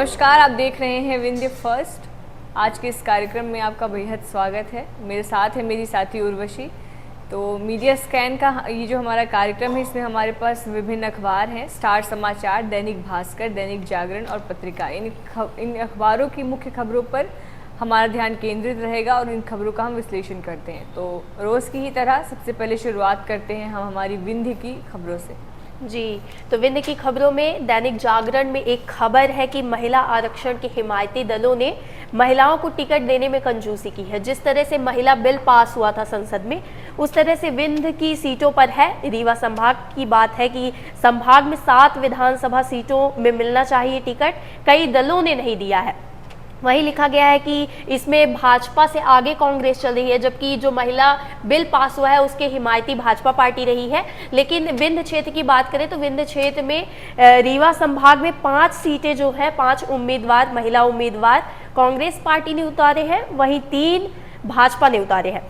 नमस्कार, आप देख रहे हैं विंध्य फर्स्ट। आज के इस कार्यक्रम में आपका बेहद स्वागत है। मेरे साथ है मेरी साथी उर्वशी। तो मीडिया स्कैन का ये जो हमारा कार्यक्रम है, इसमें हमारे पास विभिन्न अखबार हैं। स्टार समाचार, दैनिक भास्कर, दैनिक जागरण और पत्रिका। इन अखबारों की मुख्य खबरों पर हमारा ध्यान केंद्रित रहेगा और इन खबरों का हम विश्लेषण करते हैं। तो रोज़ की ही तरह सबसे पहले शुरुआत करते हैं हम हमारी विंध्य की खबरों से। जी, तो विंध्य की खबरों में दैनिक जागरण में एक खबर है कि महिला आरक्षण के हिमायती दलों ने महिलाओं को टिकट देने में कंजूसी की है। जिस तरह से महिला बिल पास हुआ था संसद में, उस तरह से विंध्य की सीटों पर है। रीवा संभाग की बात है कि संभाग में 7 विधानसभा सीटों में मिलना चाहिए टिकट, कई दलों ने नहीं दिया है। वहीं लिखा गया है कि इसमें भाजपा से आगे कांग्रेस चल रही है, जबकि जो महिला बिल पास हुआ है उसके हिमायती भाजपा पार्टी रही है। लेकिन विंध्य क्षेत्र की बात करें तो विंध्य क्षेत्र में रीवा संभाग में 5 सीटें जो है, 5 उम्मीदवार महिला उम्मीदवार कांग्रेस पार्टी ने उतारे हैं, वहीं 3 भाजपा ने उतारे हैं।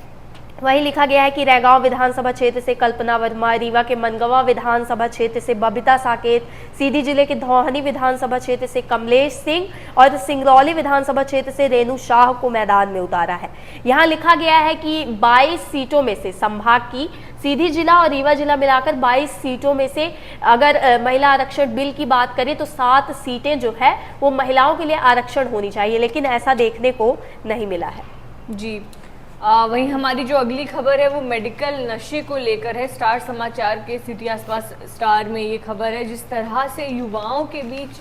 वहीं लिखा गया है कि रैगांव विधानसभा क्षेत्र से कल्पना वर्मा, रीवा के मनगवा विधानसभा क्षेत्र से बबीता साकेत, सीधी जिले के धौहनी विधानसभा क्षेत्र से कमलेश सिंह और सिंगरौली विधानसभा क्षेत्र से रेणु शाह को मैदान में उतारा है। यहाँ लिखा गया है कि 22 सीटों में से संभाग की सीधी जिला और रीवा जिला मिलाकर 22 सीटों में से अगर महिला आरक्षण बिल की बात करें तो 7 सीटें जो है वो महिलाओं के लिए आरक्षण होनी चाहिए, लेकिन ऐसा देखने को नहीं मिला है। जी, वहीं हमारी जो अगली खबर है वो मेडिकल नशे को लेकर है। स्टार समाचार के सिटी आसपास स्टार में ये खबर है। जिस तरह से युवाओं के बीच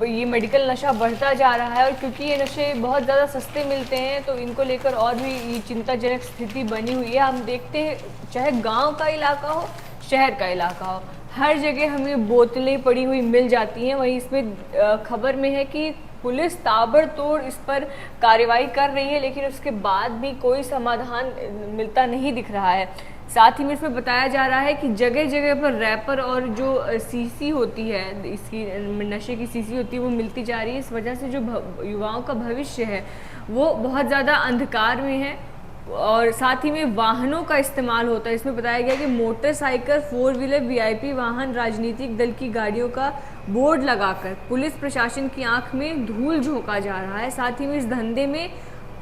ये मेडिकल नशा बढ़ता जा रहा है, और क्योंकि ये नशे बहुत ज़्यादा सस्ते मिलते हैं तो इनको लेकर और भी ये चिंताजनक स्थिति बनी हुई है। हम देखते हैं, चाहे गांव का इलाका हो, शहर का इलाका हो, हर जगह हमें बोतलें पड़ी हुई मिल जाती हैं। वहीं इसमें खबर में है कि पुलिस ताबड़तोड़ इस पर कार्रवाई कर रही है, लेकिन उसके बाद भी कोई समाधान मिलता नहीं दिख रहा है। साथ ही में इसमें बताया जा रहा है कि जगह जगह पर रैपर और जो सीसी होती है, इसकी नशे की सीसी होती है, वो मिलती जा रही है। इस वजह से जो युवाओं का भविष्य है वो बहुत ज़्यादा अंधकार में है। और साथ ही में वाहनों का इस्तेमाल होता है। इसमें बताया गया कि मोटरसाइकिल, 4 व्हीलर, वीआईपी वाहन, राजनीतिक दल की गाड़ियों का बोर्ड लगाकर पुलिस प्रशासन की आंख में धूल झोंका जा रहा है। साथ ही में इस धंधे में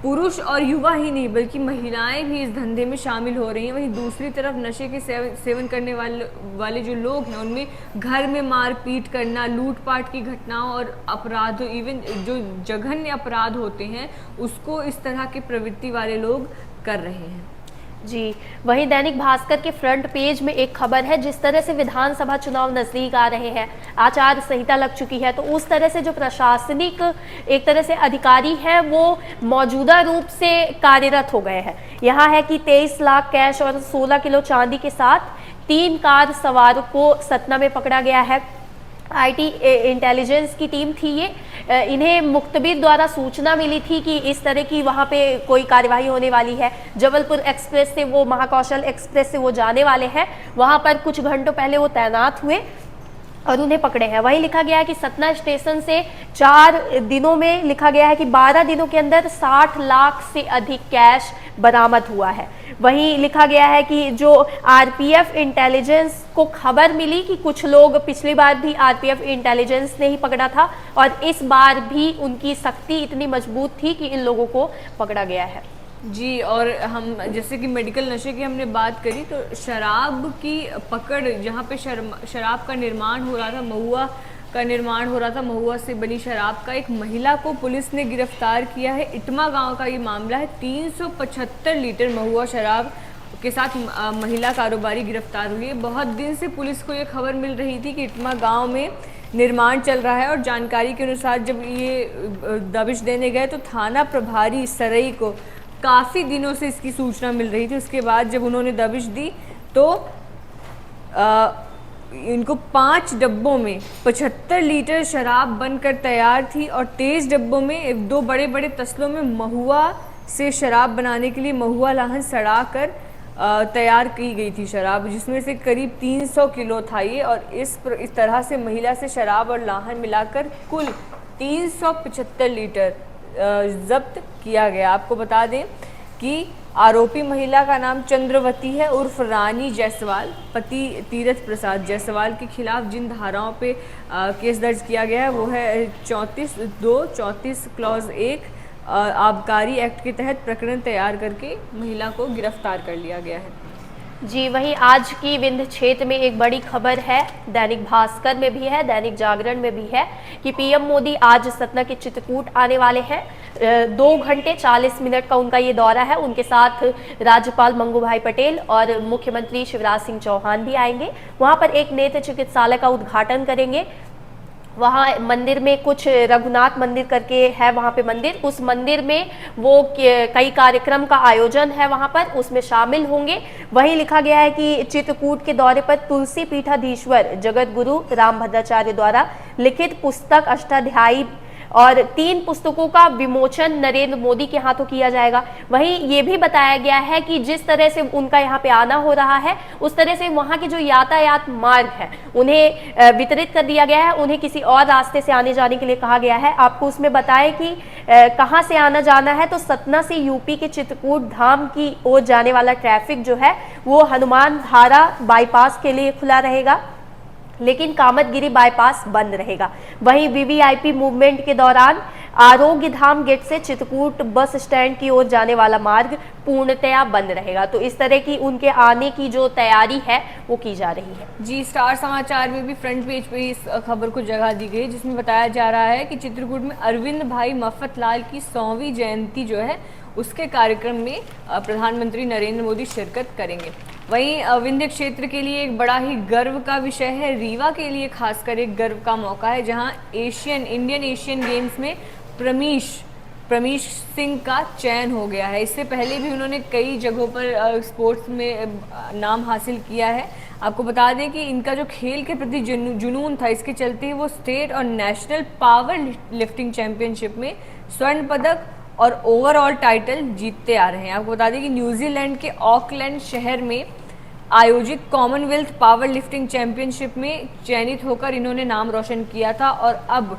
पुरुष और युवा ही नहीं बल्कि महिलाएं भी इस धंधे में शामिल हो रही हैं। वहीं दूसरी तरफ नशे के सेवन करने वाले जो लोग हैं, उनमें घर में मारपीट करना, लूटपाट की घटनाओं और अपराध, इवन जो जघन्य अपराध होते हैं उसको इस तरह की प्रवृत्ति वाले लोग कर रहे हैं। जी, वहीं दैनिक भास्कर के फ्रंट पेज में एक खबर है। जिस तरह से विधानसभा चुनाव नजदीक आ रहे हैं, आचार संहिता लग चुकी है, तो उस तरह से जो प्रशासनिक एक तरह से अधिकारी हैं वो मौजूदा रूप से कार्यरत हो गए हैं। यहाँ है कि 23 लाख कैश और 16 किलो चांदी के साथ 3 कार सवारों को सतना में पकड़ा गया है। आईटी इंटेलिजेंस की टीम थी ये। इन्हें मुख्तबिर द्वारा सूचना मिली थी कि इस तरह की वहाँ पे कोई कार्यवाही होने वाली है। जबलपुर एक्सप्रेस से वो, महाकौशल एक्सप्रेस से वो जाने वाले हैं। वहाँ पर कुछ घंटों पहले वो तैनात हुए और उन्हें पकड़े हैं। वहीं लिखा गया है कि सतना स्टेशन से 4 दिनों में, लिखा गया है कि 12 दिनों के अंदर 60 लाख से अधिक कैश बरामद हुआ है। वहीं लिखा गया है कि जो आरपीएफ इंटेलिजेंस को खबर मिली कि कुछ लोग, पिछली बार भी आरपीएफ इंटेलिजेंस ने ही पकड़ा था और इस बार भी उनकी सख्ती इतनी मजबूत थी कि इन लोगों को पकड़ा गया है। जी, और हम जैसे कि मेडिकल नशे की हमने बात करी, तो शराब की पकड़, जहाँ पे शराब का निर्माण हो रहा था, महुआ का निर्माण हो रहा था, महुआ से बनी शराब का, एक महिला को पुलिस ने गिरफ्तार किया है। इटमा गांव का ये मामला है। 375 लीटर महुआ शराब के साथ महिला कारोबारी गिरफ्तार हुई है। बहुत दिन से पुलिस को ये खबर मिल रही थी कि इटमा गांव में निर्माण चल रहा है, और जानकारी के अनुसार जब ये दबिश देने गए तो थाना प्रभारी सरई को काफ़ी दिनों से इसकी सूचना मिल रही थी। उसके बाद जब उन्होंने दबिश दी तो इनको 5 डब्बों में 75 लीटर शराब बनकर तैयार थी, और 23 डब्बों में 2 बड़े बड़े तसलों में महुआ से शराब बनाने के लिए महुआ लाहन सड़ा कर तैयार की गई थी शराब, जिसमें से करीब 300 किलो था ये। और इस तरह से महिला से शराब और लाहन मिलाकर कुल 375 लीटर जब्त किया गया। आपको बता दें कि आरोपी महिला का नाम चंद्रवती है उर्फ रानी जायसवाल। पति तीरथ प्रसाद जायसवाल के खिलाफ जिन धाराओं पे केस दर्ज किया गया है वो है 34(2), 34 क्लॉज 1 आबकारी एक्ट के तहत प्रकरण तैयार करके महिला को गिरफ्तार कर लिया गया है। जी, वहीं आज की विंध्य क्षेत्र में एक बड़ी खबर है, दैनिक भास्कर में भी है, दैनिक जागरण में भी है कि पीएम मोदी आज सतना के चित्रकूट आने वाले हैं। 2 घंटे 40 मिनट का उनका ये दौरा है। उनके साथ राज्यपाल मंगू भाई पटेल और मुख्यमंत्री शिवराज सिंह चौहान भी आएंगे। वहां पर एक नेत्र चिकित्सालय का उद्घाटन करेंगे। वहाँ मंदिर में कुछ रघुनाथ मंदिर करके है वहाँ पे मंदिर, उस मंदिर में वो कई कार्यक्रम का आयोजन है वहाँ पर, उसमें शामिल होंगे। वहीं लिखा गया है कि चित्रकूट के दौरे पर तुलसी पीठाधीश्वर जगत गुरु रामभद्राचार्य द्वारा लिखित पुस्तक अष्टाध्यायी और 3 पुस्तकों का विमोचन नरेंद्र मोदी के हाथों किया जाएगा। वहीं ये भी बताया गया है कि जिस तरह से उनका यहाँ पे आना हो रहा है उस तरह से वहाँ के जो यातायात मार्ग है उन्हें वितरित कर दिया गया है, उन्हें किसी और रास्ते से आने जाने के लिए कहा गया है। आपको उसमें बताएं कि कहाँ से आना जाना है, तो सतना से यूपी के चित्रकूट धाम की ओर जाने वाला ट्रैफिक जो है वो हनुमान धारा बाईपास के लिए खुला रहेगा, लेकिन कामतगिरी बाईपास बंद रहेगा। वहीं वीवीआईपी मूवमेंट के दौरान आरोग्य धाम गेट से चित्रकूट बस स्टैंड की ओर जाने वाला मार्ग पूर्णतया बंद रहेगा। तो इस तरह की उनके आने की जो तैयारी है वो की जा रही है। जी, स्टार समाचार में भी फ्रंट पेज पे इस खबर को जगह दी गई, जिसमें बताया जा रहा है कि चित्रकूट में अरविंद भाई मफतलाल की 100वीं जयंती जो है उसके कार्यक्रम में प्रधानमंत्री नरेंद्र मोदी शिरकत करेंगे। वहीं विंध्य क्षेत्र के लिए एक बड़ा ही गर्व का विषय है, रीवा के लिए खासकर एक गर्व का मौका है, जहां इंडियन एशियन गेम्स में प्रमीश सिंह का चयन हो गया है। इससे पहले भी उन्होंने कई जगहों पर स्पोर्ट्स में नाम हासिल किया है। आपको बता दें कि इनका जो खेल के प्रति जुनून था, इसके चलते वो स्टेट और नेशनल पावर लिफ्टिंग चैंपियनशिप में स्वर्ण पदक और ओवरऑल टाइटल जीतते आ रहे हैं। आपको बता दें कि न्यूजीलैंड के ऑकलैंड शहर में आयोजित कॉमनवेल्थ पावर लिफ्टिंग चैंपियनशिप में चयनित होकर इन्होंने नाम रोशन किया था, और अब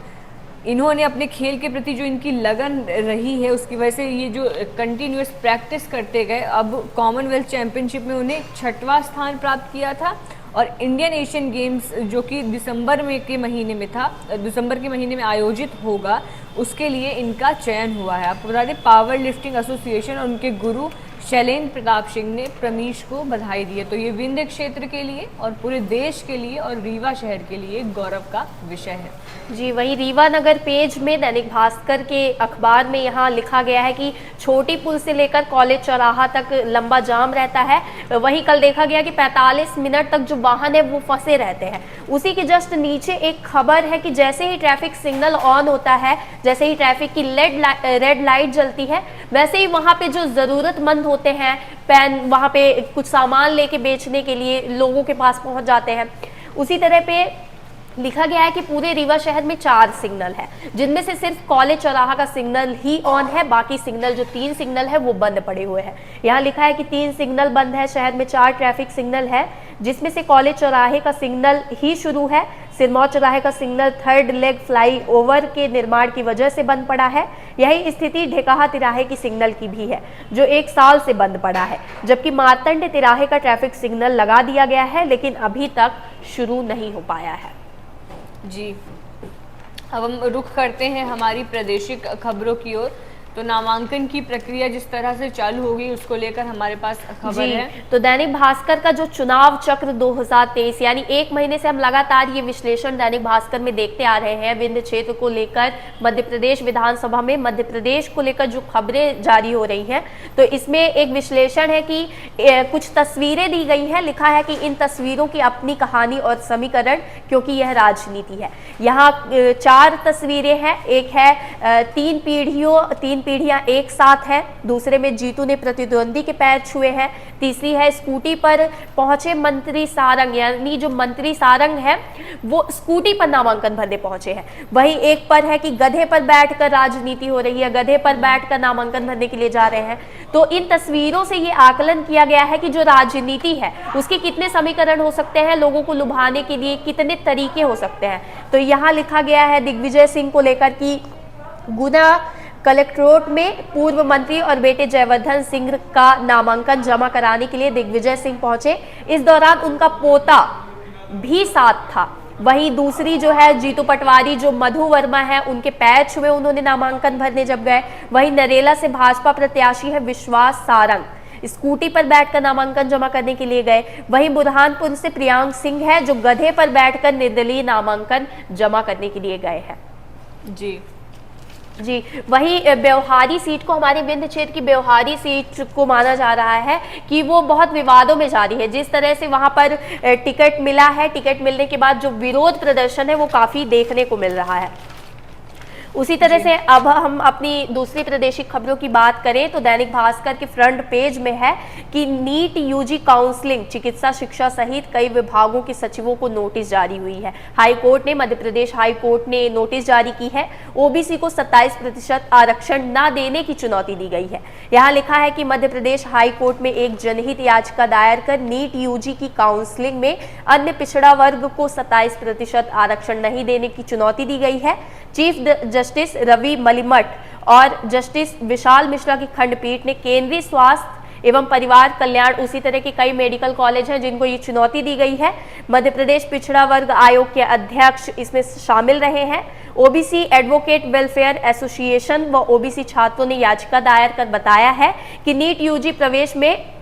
इन्होंने अपने खेल के प्रति जो इनकी लगन रही है उसकी वजह से ये जो कंटिन्यूअस प्रैक्टिस करते गए, अब कॉमनवेल्थ चैंपियनशिप में उन्हें 6वां स्थान प्राप्त किया था। और इंडियन एशियन गेम्स जो कि दिसंबर के महीने में आयोजित होगा, उसके लिए इनका चयन हुआ है। आपको बता दें पावर लिफ्टिंग एसोसिएशन और उनके गुरु शैलेंद्र प्रताप सिंह ने प्रमीश को बधाई दी है। तो ये विंध्य क्षेत्र के लिए और पूरे देश के लिए और रीवा शहर के लिए गौरव का विषय है। जी, वहीं रीवा नगर पेज में दैनिक भास्कर के अखबार में यहाँ लिखा गया है कि छोटी पुल से लेकर कॉलेज चौराहा तक लंबा जाम रहता है। वहीं कल देखा गया कि 45 मिनट तक जो वाहन है वो फंसे रहते हैं। उसी के जस्ट नीचे एक खबर है कि जैसे ही ट्रैफिक सिग्नल ऑन होता है, जैसे ही ट्रैफिक की रेड लाइट जलती है, वैसे ही वहाँ पे जो ज़रूरतमंद होते हैं पैन वहाँ पे कुछ सामान लेके बेचने के लिए लोगों के पास पहुँच जाते हैं। उसी तरह पे लिखा गया है कि पूरे रीवा शहर में 4 सिग्नल है, जिनमें से सिर्फ कॉलेज चौराहा का सिग्नल ही ऑन है, बाकी सिग्नल जो 3 सिग्नल है वो बंद पड़े हुए हैं। यहाँ लिखा है कि 3 सिग्नल बंद है, शहर में 4 ट्रैफिक सिग्नल है, जिसमें से कॉलेज चौराहे का सिग्नल ही शुरू है। सिरमौर चौराहे का सिग्नल 3rd लेग फ्लाईओवर के निर्माण की वजह से बंद पड़ा है। यही स्थिति ढेकाहा तिराहे की सिग्नल की भी है, जो 1 साल से बंद पड़ा है, जबकि मार्तंड तिराहे का ट्रैफिक सिग्नल लगा दिया गया है, लेकिन अभी तक शुरू नहीं हो पाया है। जी, अब हम रुख करते हैं हमारी प्रादेशिक खबरों की ओर। तो नामांकन की प्रक्रिया जिस तरह से चालू होगी उसको लेकर हमारे पास खबर है। तो दैनिक भास्कर का जो चुनाव चक्र 2023 यानी 1 महीने से हम लगातार ये विश्लेषण दैनिक भास्कर में देखते आ रहे हैं। विंध्य क्षेत्र को लेकर मध्य प्रदेश विधानसभा में मध्य प्रदेश को लेकर जो खबरें जारी हो रही हैं, तो इसमें एक विश्लेषण है कि कुछ तस्वीरें दी गई है। लिखा है कि इन तस्वीरों की अपनी कहानी और समीकरण, क्योंकि यह राजनीति है। यहाँ 4 तस्वीरें हैं। एक है 3 पीढ़ियां एक साथ है, दूसरे में जीतू ने प्रतिद्वंदी के पैर छुए हैं, तीसरी है स्कूटी पर पहुंचे मंत्री सारंग, यानी जो मंत्री सारंग है वो स्कूटी पर नामांकन भरने पहुंचे हैं। वही एक पर है कि गधे पर बैठकर राजनीति हो रही है, गधे पर बैठकर नामांकन भरने के लिए जा रहे हैं। तो इन तस्वीरों से ये आकलन किया गया है कि जो राजनीति है उसके कितने समीकरण हो सकते हैं, लोगों को लुभाने के लिए कितने तरीके हो सकते हैं। तो यहाँ लिखा गया है दिग्विजय सिंह को लेकर कि गुना कलेक्ट्रेट में पूर्व मंत्री और बेटे जयवर्धन सिंह का नामांकन जमा कराने के लिए दिग्विजय सिंह पहुंचे। इस दौरान उनका पोता भी साथ था। वहीं दूसरी जो है जीतू पटवारी जो मधु वर्मा है, उनके पैर छुए उन्होंने नामांकन भरने जब गए। वहीं नरेला से भाजपा प्रत्याशी है विश्वास सारंग, स्कूटी पर बैठकर नामांकन जमा करने के लिए गए। वहीं बुरहानपुर से प्रियांक सिंह है जो गधे पर बैठकर निर्दलीय नामांकन जमा करने के लिए गए हैं। जी, वहीं ब्यौहारी सीट को, हमारे विंध्य क्षेत्र की ब्यौहारी सीट को माना जा रहा है कि वो बहुत विवादों में जारी है। जिस तरह से वहां पर टिकट मिला है, टिकट मिलने के बाद जो विरोध प्रदर्शन है वो काफी देखने को मिल रहा है। उसी तरह से अब हम अपनी दूसरी प्रादेशिक खबरों की बात करें तो दैनिक भास्कर के फ्रंट पेज में है कि नीट यूजी काउंसलिंग, चिकित्सा शिक्षा सहित कई विभागों के सचिवों को नोटिस जारी हुई है। हाई कोर्ट ने, मध्य प्रदेश हाई कोर्ट ने नोटिस जारी की है। ओबीसी को 27% आरक्षण न देने की चुनौती दी गई है। यहाँ लिखा है कि मध्य प्रदेश हाई कोर्ट में एक जनहित याचिका दायर कर नीट यूजी की काउंसलिंग में अन्य पिछड़ा वर्ग को 27% आरक्षण नहीं देने की चुनौती दी गई है। चीफ जस्टिस रवि मलिमठ और जस्टिस विशाल मिश्रा की खंडपीठ ने केंद्रीय स्वास्थ्य एवं परिवार कल्याण, उसी तरह के कई मेडिकल कॉलेज हैं जिनको ये चुनौती दी गई है। मध्य प्रदेश पिछड़ा वर्ग आयोग के अध्यक्ष इसमें शामिल रहे हैं। ओबीसी एडवोकेट वेलफेयर एसोसिएशन व ओबीसी छात्रों ने याचिका दायर कर बताया है कि नीट यूजी प्रवेश में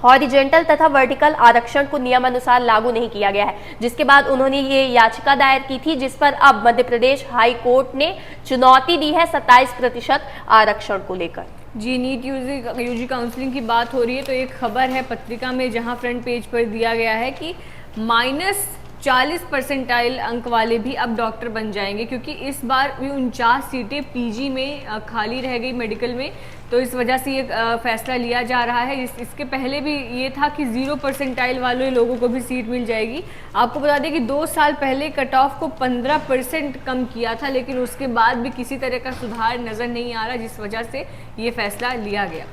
हॉरिजेंटल तथा वर्टिकल आरक्षण को नियमानुसार लागू नहीं किया गया है, जिसके बाद उन्होंने ये याचिका दायर की थी, जिस पर अब मध्य प्रदेश हाई कोर्ट ने चुनौती दी है 27% आरक्षण को लेकर। जी, नीट यूजी काउंसलिंग की बात हो रही है तो एक खबर है पत्रिका में जहां फ्रंट पेज पर दिया गया है कि -40% अंक वाले भी अब डॉक्टर बन जाएंगे, क्योंकि इस बार भी 49 सीटें पीजी में खाली रह गई मेडिकल में, तो इस वजह से ये फैसला लिया जा रहा है। इसके पहले भी ये था कि 0% वाले लोगों को भी सीट मिल जाएगी। आपको बता दें कि 2 साल पहले कट ऑफ को 15% कम किया था, लेकिन उसके बाद भी किसी तरह का सुधार नज़र नहीं आ रहा, जिस वजह से ये फैसला लिया गया।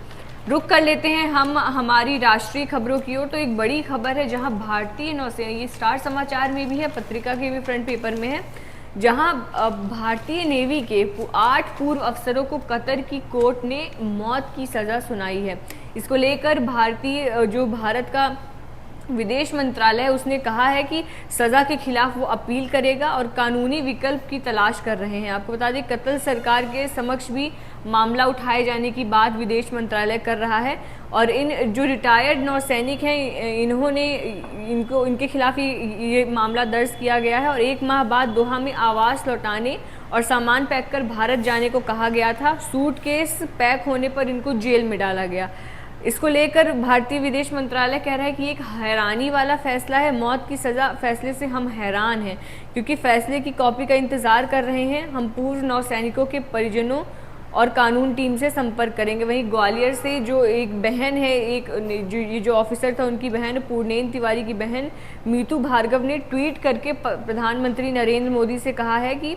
रुक कर लेते हैं हम हमारी राष्ट्रीय खबरों की ओर। तो एक बड़ी खबर है जहां भारतीय नौसेना, ये स्टार समाचार में भी है, पत्रिका के भी फ्रंट पेपर में है, जहां भारतीय नेवी के 8 पूर्व अफसरों को कतर की कोर्ट ने मौत की सज़ा सुनाई है। इसको लेकर भारत का विदेश मंत्रालय उसने कहा है कि सज़ा के खिलाफ वो अपील करेगा और कानूनी विकल्प की तलाश कर रहे हैं। आपको बता दें कतर सरकार के समक्ष भी मामला उठाए जाने की बात विदेश मंत्रालय कर रहा है, और इन जो रिटायर्ड नौसैनिक हैं इनके खिलाफ ये मामला दर्ज किया गया है, और 1 माह बाद दोहा में आवास लौटाने और सामान पैक कर भारत जाने को कहा गया था। सूटकेस पैक होने पर इनको जेल में डाला गया। इसको लेकर भारतीय विदेश मंत्रालय कह रहा है कि एक हैरानी वाला फैसला है, मौत की सज़ा फैसले से हम हैरान हैं, क्योंकि फैसले की कॉपी का इंतज़ार कर रहे हैं। हम पूर्व नौसैनिकों के परिजनों और कानून टीम से संपर्क करेंगे। वहीं ग्वालियर से जो एक बहन है, जो ऑफिसर था उनकी बहन पूर्णेन तिवारी की बहन मीतू भार्गव ने ट्वीट करके प्रधानमंत्री नरेंद्र मोदी से कहा है कि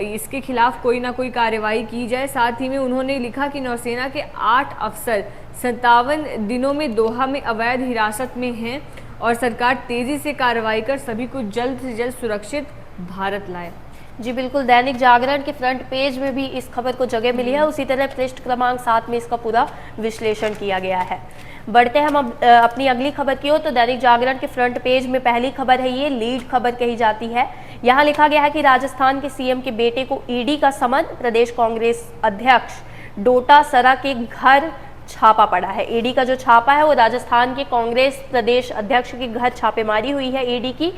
इसके खिलाफ कोई ना कोई कार्रवाई की जाए। साथ ही में उन्होंने लिखा कि नौसेना के 8 अफसर 57 दिनों में दोहा में अवैध हिरासत में हैं और सरकार तेजी से कार्रवाई कर सभी को जल्द से जल्द सुरक्षित भारत लाए। जी बिल्कुल, दैनिक जागरण के फ्रंट पेज में भी इस खबर को जगह मिली है। उसी तरह पृष्ठ क्रमांक 7 में इसका पूरा विश्लेषण किया गया है। बढ़ते हैं हम अपनी अगली खबर की ओर। तो दैनिक जागरण के फ्रंट पेज में पहली खबर है, ये लीड खबर कही जाती है। यहाँ लिखा गया है कि राजस्थान के सीएम के बेटे को ईडी का समन, प्रदेश कांग्रेस अध्यक्ष डोटासरा के घर छापा पड़ा है। ईडी का जो छापा है वो राजस्थान के कांग्रेस प्रदेश अध्यक्ष के घर छापेमारी हुई है ईडी की।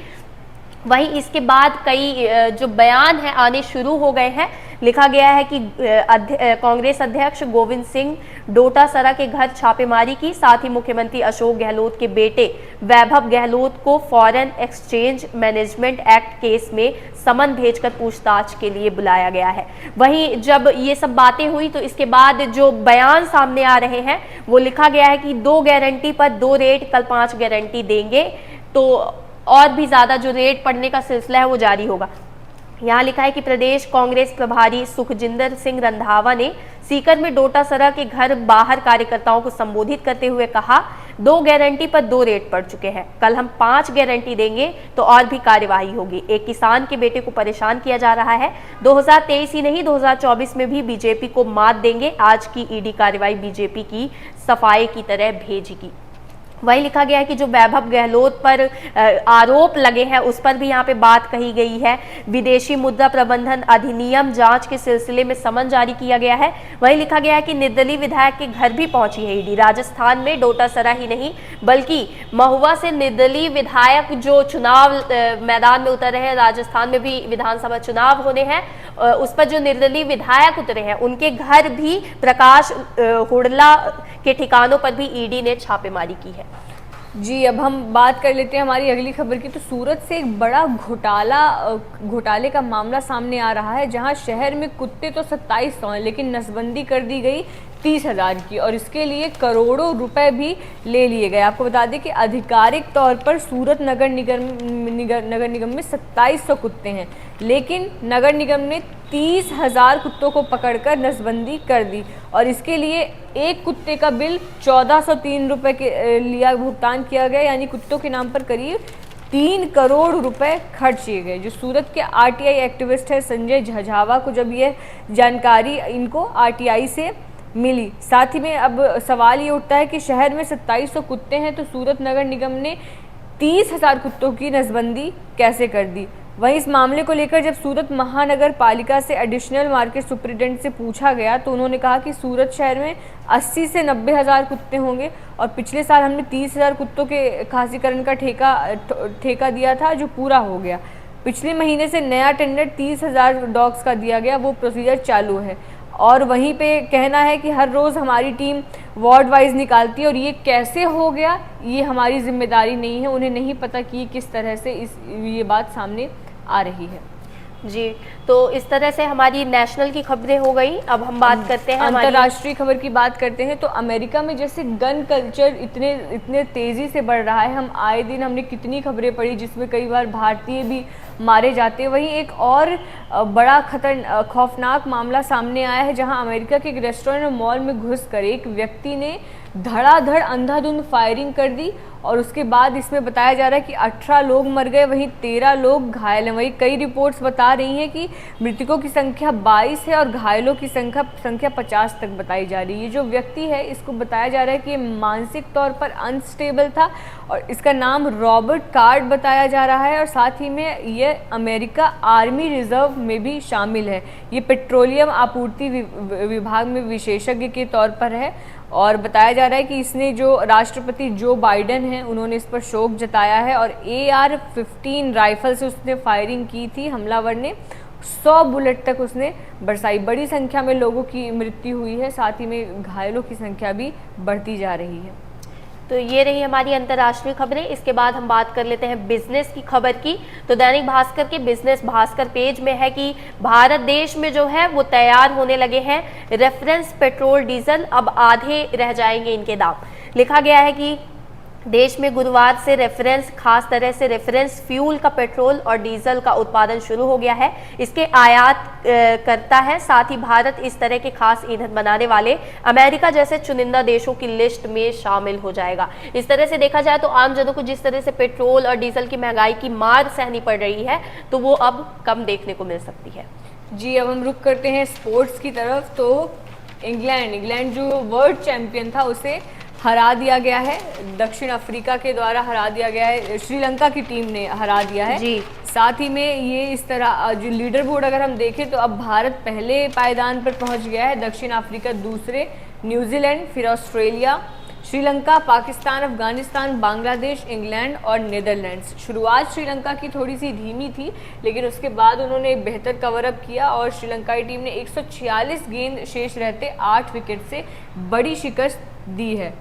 वहीं इसके बाद कई जो बयान है आने शुरू हो गए हैं। लिखा गया है कि कांग्रेस अध्यक्ष गोविंद सिंह डोटासरा के घर छापेमारी की, साथ ही मुख्यमंत्री अशोक गहलोत के बेटे वैभव गहलोत को foreign exchange management act case में समन भेजकर पूछताछ के लिए बुलाया गया है। वहीं जब ये सब बातें हुई तो इसके बाद जो बयान सामने आ रहे हैं वो लिखा गया है कि 2 गारंटी पर 2 रेट, कल 5 गारंटी देंगे, तो और भी ज़्यादा जो रेट पड़ने का सिलसिला है वो जारी होगा। यहाँ लिखा है कि प्रदेश कांग्रेस प्रभारी सुखजिंदर सिंह रंधावा ने सीकर में डोटासरा के घर बाहर कार्यकर्ताओं को संबोधित करते हुए कहा, 2 गारंटी पर 2 रेड पड़ चुके हैं, कल हम 5 गारंटी देंगे तो और भी कार्यवाही होगी। एक किसान के बेटे को परेशान किया जा रहा है, 2023 ही नहीं 2024 में भी बीजेपी को मात देंगे। आज की ईडी कार्रवाई बीजेपी की सफाई की तरह भेजेगी। वही लिखा गया है कि जो वैभव गहलोत पर आरोप लगे हैं उस पर भी यहाँ पे बात कही गई है। विदेशी मुद्रा प्रबंधन अधिनियम जांच के सिलसिले में समन जारी किया गया है। वही लिखा गया है कि निर्दलीय विधायक के घर भी पहुंची है ईडी। राजस्थान में डोटासरा ही नहीं बल्कि महुआ से निर्दलीय विधायक जो चुनाव मैदान में उतरे हैं, राजस्थान में भी विधानसभा चुनाव होने हैं, उस पर जो निर्दलीय विधायक उतरे हैं उनके घर भी प्रकाश हुडला के ठिकानों पर भी ईडी ने छापेमारी की है। जी, अब हम बात कर लेते हैं हमारी अगली खबर की। तो सूरत से एक बड़ा घोटाले का मामला सामने आ रहा है, जहां शहर में कुत्ते तो 2700 हैं लेकिन नसबंदी कर दी गई 30,000 की, और इसके लिए करोड़ों रुपए भी ले लिए गए। आपको बता दें कि आधिकारिक तौर पर सूरत नगर निगम में 2700 कुत्ते हैं, लेकिन नगर निगम ने 30,000 कुत्तों को पकड़कर नसबंदी कर दी, और इसके लिए एक कुत्ते का बिल 1403 रुपए के लिया भुगतान किया गया, यानी कुत्तों के नाम पर करीब 3 करोड़ रुपए खर्च किए गए। जो सूरत के आरटीआई एक्टिविस्ट है संजय झझावा को जब यह जानकारी इनको आरटीआई से मिली, साथ ही में अब सवाल ये उठता है कि शहर में 2700 कुत्ते हैं तो सूरत नगर निगम ने 30,000 कुत्तों की नसबंदी कैसे कर दी। वहीं इस मामले को लेकर जब सूरत महानगर पालिका से एडिशनल मार्केट सुपरिटेंडेंट से पूछा गया तो उन्होंने कहा कि सूरत शहर में 80 से 90,000 कुत्ते होंगे, और पिछले साल हमने 30,000 कुत्तों के खासीकरण का ठेका दिया था जो पूरा हो गया। पिछले महीने से नया टेंडर 30,000 डॉग्स का दिया गया, वो प्रोसीजर चालू है। और वहीं पे कहना है कि हर रोज़ हमारी टीम वार्ड वाइज निकालती है, और ये कैसे हो गया ये हमारी जिम्मेदारी नहीं है, उन्हें नहीं पता कि किस तरह से ये बात सामने आ रही है। जी, तो इस तरह से हमारी नेशनल की खबरें हो गई। अब हम बात करते हैं अंतर्राष्ट्रीय खबर की बात करते हैं। तो अमेरिका में जैसे गन कल्चर इतने तेजी से बढ़ रहा है, हम आए दिन हमने कितनी खबरें पढ़ी जिसमें कई बार भारतीय भी मारे जाते हैं। वहीं एक और बड़ा खौफनाक मामला सामने आया है, जहां अमेरिका के एक रेस्टोरेंट और मॉल में घुसकर एक व्यक्ति ने धड़ाधड़ अंधाधुंध फायरिंग कर दी, और उसके बाद इसमें बताया जा रहा है कि 18 लोग मर गए, वहीं 13 लोग घायल हैं। वहीं कई रिपोर्ट्स बता रही हैं कि मृतकों की संख्या 22 है और घायलों की संख्या 50 तक बताई जा रही है। ये जो व्यक्ति है इसको बताया जा रहा है कि ये मानसिक तौर पर अनस्टेबल था, और इसका नाम रॉबर्ट कार्ड बताया जा रहा है, और साथ ही में ये अमेरिका आर्मी रिजर्व में भी शामिल है। ये पेट्रोलियम आपूर्ति विभाग में विशेषज्ञ के तौर पर है, और बताया जा रहा है कि इसने जो राष्ट्रपति जो बाइडेन हैं उन्होंने इस पर शोक जताया है, और AR-15 राइफल से उसने फायरिंग की थी। हमलावर ने 100 बुलेट तक उसने बरसाई। बड़ी संख्या में लोगों की मृत्यु हुई है, साथ ही में घायलों की संख्या भी बढ़ती जा रही है। तो ये रही हमारी अंतर्राष्ट्रीय खबरें। इसके बाद हम बात कर लेते हैं बिजनेस की खबर की। तो दैनिक भास्कर के बिजनेस भास्कर पेज में है कि भारत देश में जो है वो तैयार होने लगे हैं रेफरेंस पेट्रोल डीजल, अब आधे रह जाएंगे इनके दाम। लिखा गया है कि देश में गुरुवार से खास तरह से रेफरेंस फ्यूल का पेट्रोल और डीजल का उत्पादन शुरू हो गया है। इसके आयात करता है, साथ ही भारत इस तरह के खास ईंधन बनाने वाले अमेरिका जैसे चुनिंदा देशों की लिस्ट में शामिल हो जाएगा। इस तरह से देखा जाए तो आम जनों को जिस तरह से पेट्रोल और डीजल की महंगाई की मार सहनी पड़ रही है तो वो अब कम देखने को मिल सकती है। जी, अब हम रुक करते हैं स्पोर्ट्स की तरफ। तो इंग्लैंड जो वर्ल्ड चैंपियन था उसे हरा दिया गया है, दक्षिण अफ्रीका के द्वारा हरा दिया गया है, श्रीलंका की टीम ने हरा दिया है जी। साथ ही में ये इस तरह जो लीडर बोर्ड अगर हम देखें तो अब भारत पहले पायदान पर पहुंच गया है, दक्षिण अफ्रीका दूसरे, न्यूजीलैंड, फिर ऑस्ट्रेलिया, श्रीलंका, पाकिस्तान, अफगानिस्तान, बांग्लादेश, इंग्लैंड और नीदरलैंड्स। शुरुआत श्रीलंका की थोड़ी सी धीमी थी, लेकिन उसके बाद उन्होंने एक बेहतर कवर अप किया और श्रीलंकाई टीम ने 146 गेंद शेष रहते 8 विकेट से बड़ी शिकस्त दी है।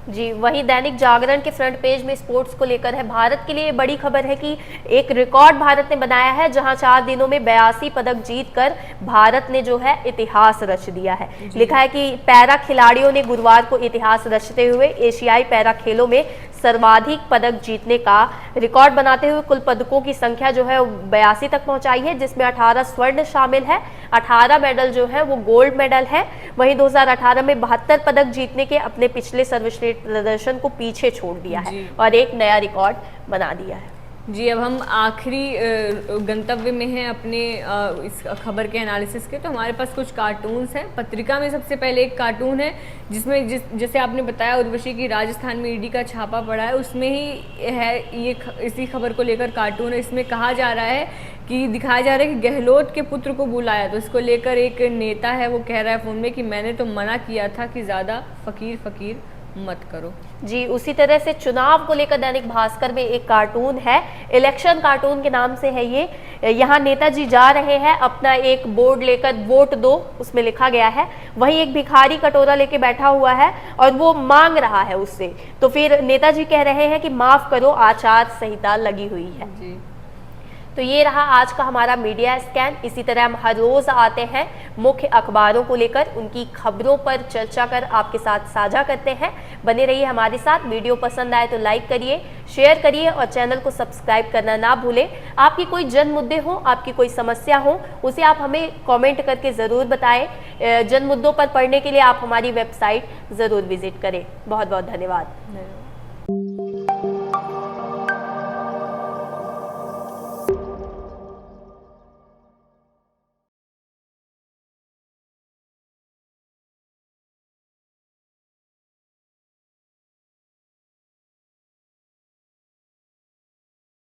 जी, वहीं दैनिक जागरण के फ्रंट पेज में स्पोर्ट्स को लेकर है। भारत के लिए बड़ी खबर है कि एक रिकॉर्ड भारत ने बनाया है, जहां 4 दिनों में 82 पदक जीतकर भारत ने जो है इतिहास रच दिया है। लिखा है कि पैरा खिलाड़ियों ने गुरुवार को इतिहास रचते हुए एशियाई पैरा खेलों में सर्वाधिक पदक जीतने का रिकॉर्ड बनाते हुए कुल पदकों की संख्या जो है 82 तक पहुंचाई है, जिसमें 18 स्वर्ण शामिल है, 18 मेडल जो है वो गोल्ड मेडल है। वहीं 2018 में 72 पदक जीतने के अपने पिछले सर्वश्रेष्ठ प्रदर्शन को पीछे छोड़ दिया है और एक नया रिकॉर्ड बना दिया है। जी, अब हम आखिरी गंतव्य में हैं अपने इस खबर के एनालिसिस के। तो हमारे पास कुछ कार्टून्स हैं। पत्रिका में सबसे पहले एक कार्टून है जिसमें जैसे आपने बताया उर्वशी की राजस्थान में ईडी का छापा पड़ा है, उसमें ही है ये इसी खबर को लेकर कार्टून है। इसमें कहा जा रहा है कि दिखाया जा रहा है कि गहलोत के पुत्र को बुलाया, तो इसको लेकर एक नेता है वो कह रहा है फ़ोन में कि मैंने तो मना किया था कि ज़्यादा फ़कीर मत करो। जी, उसी तरह से चुनाव को लेकर दैनिक भास्कर में एक कार्टून है, इलेक्शन कार्टून के नाम से है ये। यहाँ नेताजी जा रहे हैं अपना एक बोर्ड लेकर, वोट दो, उसमें लिखा गया है। वहीं एक भिखारी कटोरा लेके बैठा हुआ है और वो मांग रहा है उससे, तो फिर नेताजी कह रहे हैं कि माफ करो, आचार संहिता लगी हुई है। जी। तो ये रहा आज का हमारा मीडिया स्कैन। इसी तरह हम हर रोज आते हैं मुख्य अखबारों को लेकर, उनकी खबरों पर चर्चा कर आपके साथ साझा करते हैं। बने रहिए हमारे साथ। वीडियो पसंद आए तो लाइक करिए, शेयर करिए और चैनल को सब्सक्राइब करना ना भूलें। आपकी कोई जन मुद्दे हो, आपकी कोई समस्या हो, उसे आप हमें कमेंट करके ज़रूर बताएं। जन मुद्दों पर पढ़ने के लिए आप हमारी वेबसाइट ज़रूर विजिट करें। बहुत बहुत धन्यवाद।